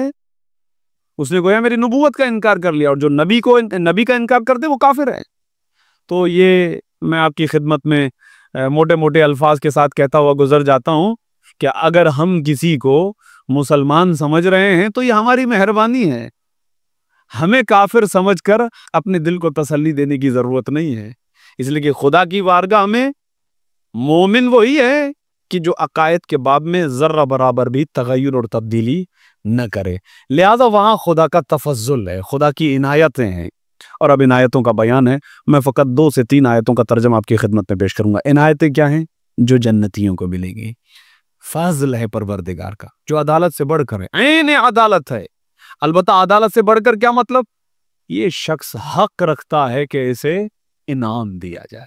اس نے گویا میری نبوت کا انکار کر لیا، اور جو نبی کا انکار کرتے وہ کافر ہے۔ تو یہ میں آپ کی خدمت میں موٹے موٹے الفاظ کے ساتھ کہتا ہوا گزر جاتا ہوں کہ اگر ہم کسی کو مسلمان سمجھ رہے ہیں تو یہ ہماری مہربانی ہے، ہمیں کافر سمجھ کر اپنے دل کو تسلی دینے کی ضرورت نہیں ہے، اس لیے کہ خدا کی بارگاہ میں مومن وہی ہے کہ جو عقائد کے باب میں ذرہ برابر بھی تغیر اور تبدیلی نہ کرے، لہذا وہاں خدا کا تفضل ہے، خدا کی عنایتیں ہیں، اور اب عنایتوں کا بیان ہے۔ میں فقط 2 سے 3 آیتوں کا ترجمہ آپ کی خدمت میں پیش کروں گا۔ عنایتیں کیا ہیں؟ جو جنتیوں کو ملیں گی، فضل ہے پروردگار کا جو عدالت سے بڑھ کر ہے، عین عدالت ہے۔ البتہ عدالت سے بڑھ کر کیا مطلب؟ یہ شخص حق رکھتا ہے کہ اسے انعام دیا جائے،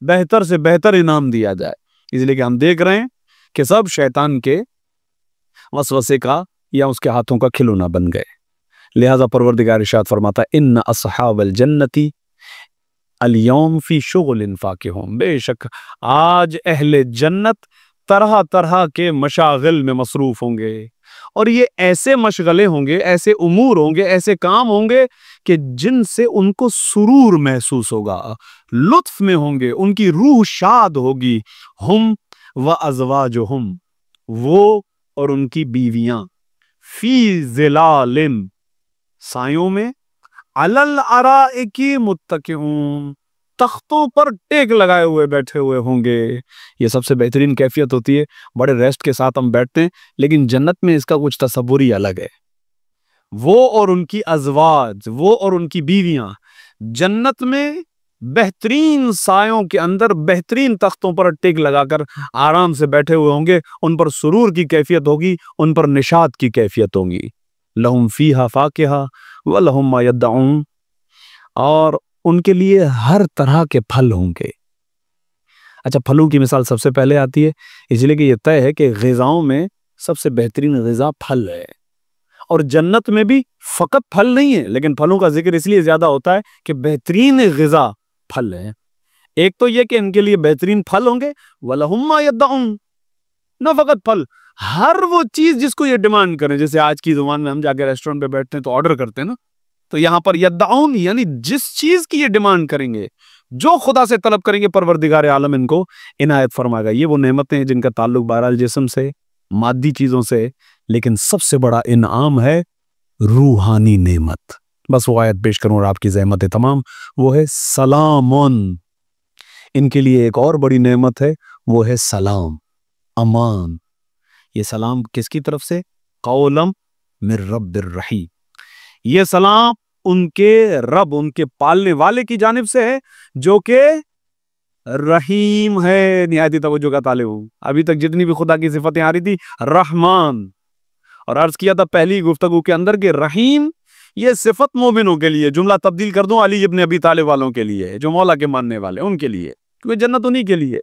بہتر سے بہتر انعام دیا جائے، اس لیے کہ ہم دیکھ رہے ہیں کہ سب شیطان کے وسوسے کا یا اس کے ہاتھوں کا کھلونا بن گئے، لہذا پروردگار ارشاد فرماتا ہے ان اصحاب الجنتی اليوم فی شغل فاکہون، بے شک آج اہل جنت طرح طرح کے مشاغل میں مصروف ہوں گے، اور یہ ایسے مشغلے ہوں گے، ایسے امور ہوں گے، ایسے کام ہوں گے کہ جن سے ان کو سرور محسوس ہوگا، لطف میں ہوں گے، ان کی روح شاد ہوگی، ہم و ازواجہم، وہ اور ان کی بیویاں، فی ظلال، سایوں میں، علی الارائک متکئون، تختوں پر ٹیک لگائے ہوئے بیٹھے ہوئے ہوں گے۔ یہ سب سے بہترین کیفیت ہوتی ہے، بڑے ریسٹ کے ساتھ ہم بیٹھتے ہیں، لیکن جنت میں اس کا کچھ تصور ہی الگ ہے۔ وہ اور ان کی ازواج، وہ اور ان کی بیویاں جنت میں بہترین سایوں کے اندر بہترین تختوں پر ٹیک لگا کر آرام سے بیٹھے ہوئے ہوں گے، ان پر سرور کی کیفیت ہوگی، ان پر نشاط کی کیفیت ہوگی۔ لہم فیہا فاکہہ ولہم ما یدعون، اور ان کے لیے ہر طرح کے پھل ہوں گے۔ اچھا، پھلوں کی مثال سب سے پہلے آتی ہے، اس لیے کہ یہ طے ہے کہ غذاؤں میں سب سے بہترین غذا پھل ہے، اور جنت میں بھی فقط پھل نہیں ہے، لیکن پھلوں کا ذکر اس لیے زیادہ ہوتا ہے کہ بہترین غذا پھل ہے۔ ایک تو یہ کہ ان کے لیے بہترین پھل ہوں گے، وَلَهُمْ مَا يَدَّعُونَ، نہ فقط پھل، ہر وہ چیز جس کو یہ ڈیمانڈ کریں، جیسے آج کی زبان میں ہم جا کے ریسٹورنٹ پہ بیٹھتے ہیں تو آرڈر کرتے ہیں نا، تو یہاں پر یدعون یعنی جس چیز کی یہ ڈیمانڈ کریں گے، جو خدا سے طلب کریں گے، پروردگار عالم ان کو عنایت فرمائے گا۔ یہ وہ نعمتیں ہیں جن کا تعلق بہرحال جسم سے، مادی چیزوں سے، لیکن سب سے بڑا انعام ہے روحانی نعمت۔ بس وہ آیت پیش کروں اور آپ کی زحمت تمام، وہ ہے سلامون۔ ان کے لیے ایک اور بڑی نعمت ہے، وہ ہے سلام، امان۔ یہ سلام کس کی طرف سے؟ قولم من رب الرحیم، یہ سلام ان کے رب، ان کے پالنے والے کی جانب سے ہے، جو کہ رحیم ہے۔ نہایت توجہ کا طالب ہوں، ابھی تک جتنی بھی خدا کی صفتیں آ رہی تھی، رحمان، اور عرض کیا تھا پہلی گفتگو کے اندر کہ رحیم یہ صفت مومنوں کے لیے، جملہ تبدیل کر دوں علی ابن ابی طالب والوں کے لیے، جو مولا کے ماننے والے ان کے لیے، کیونکہ جنت انہی کے لیے۔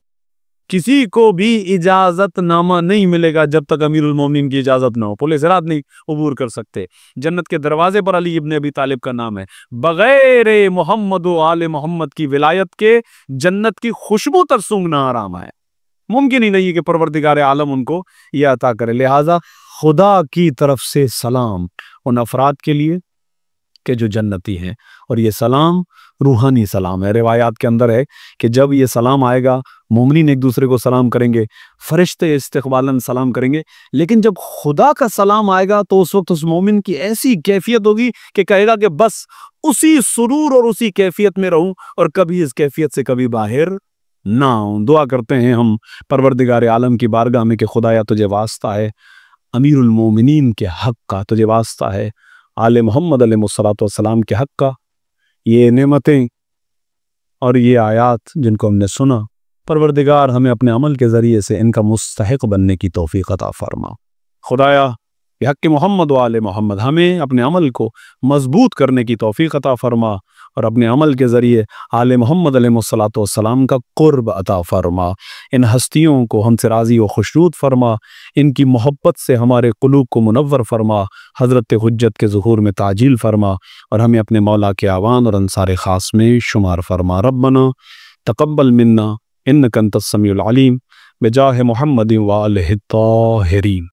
کسی کو بھی اجازت نامہ نہیں ملے گا جب تک امیر المومنین کی اجازت نہ ہو، پل صراط نہیں عبور کر سکتے۔ جنت کے دروازے پر علی ابن ابی طالب کا نام ہے، بغیر محمد و آل محمد کی ولایت کے جنت کی خوشبو تر سونگھنا حرام ہے، ممکن ہی نہیں ہے کہ پروردگار عالم ان کو یہ عطا کرے۔ لہٰذا خدا کی طرف سے سلام ان افراد کے لیے کہ جو جنتی ہیں، اور یہ سلام روحانی سلام ہے۔ روایات کے اندر ہے کہ جب یہ سلام آئے گا، مومنین ایک دوسرے کو سلام کریں گے، فرشتے استقبالاً سلام کریں گے، لیکن جب خدا کا سلام آئے گا تو اس وقت اس مومن کی ایسی کیفیت ہوگی کہ کہے گا کہ بس اسی سرور اور اسی کیفیت میں رہوں، اور کبھی اس کیفیت سے کبھی باہر نہ ہوں۔ دعا کرتے ہیں ہم پروردگار عالم کی بارگاہ میں کہ خدایا تجھے واسطہ ہے، امیر المومنین کے حق کا تجھے واسطہ ہے، آل محمد علیہ الصلوۃ والسلام کے حق کا، یہ نعمتیں اور یہ آیات جن کو ہم نے سنا، پروردگار ہمیں اپنے عمل کے ذریعے سے ان کا مستحق بننے کی توفیق عطا فرما۔ خدایا بحق محمد و آل محمد ہمیں اپنے عمل کو مضبوط کرنے کی توفیق عطا فرما، اور اپنے عمل کے ذریعے آل محمد علیہ الصلوۃ والسلام کا قرب عطا فرما۔ ان ہستیوں کو ہم سے راضی و خوشنود فرما، ان کی محبت سے ہمارے قلوب کو منور فرما، حضرت حجت کے ظہور میں تعجیل فرما، اور ہمیں اپنے مولا کے اعوان اور انصار خاص میں شمار فرما۔ ربنا تقبل منا انک انت السمیع العلیم بجاہ محمد و آلہ الطاہرین۔